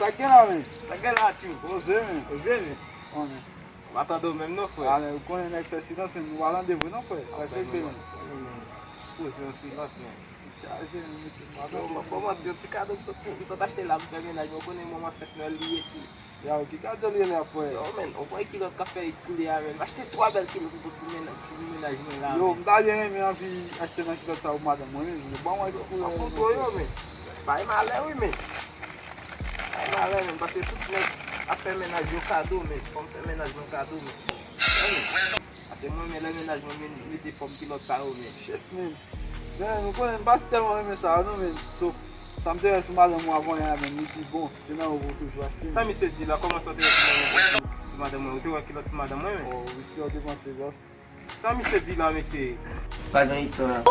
Sa gen la men? Sa gen la tio? Oze men. Oze men? Onen. Matando men nou fwe? Ale, ou konen nek fè silans men, nou walan devou nan fwe? Sa fè fè men. Pose yon silans men. Charge men, misi. Bon, mwen ti kado mwen sot achete la pou fè menaj, mwen konen mwen fèt nou liye ki. Ya ou ki kado liye la fwe? Yo men, on voye kilot kafe yi koule ya men. Achete 3 bel kilot pou menaj men la. Yo, mda liye men anvi achete nan kilot sa ou madam mwen men. Bon mwen di koule. Apon to yo men. Ba yi male wè men. Ba yi male men, base tout men a fè menaj yo kado men. Fòm fè menaj yo kado men. Ase mwen men le menaj men mette fòm kilot sa ou men. Shit men. Men, nou konen basi telman men sa nou men. So, sa mte sou madam mwen avon yan men, ni ti bon. Senan ou toujou achete. Sa mi se di la, koman sote sou madam mwen? Ou te wè kilot sou madam mwen men? Oh, wisi ou devanse los. Sa mi se di la, mese. Pas dans l'histoire.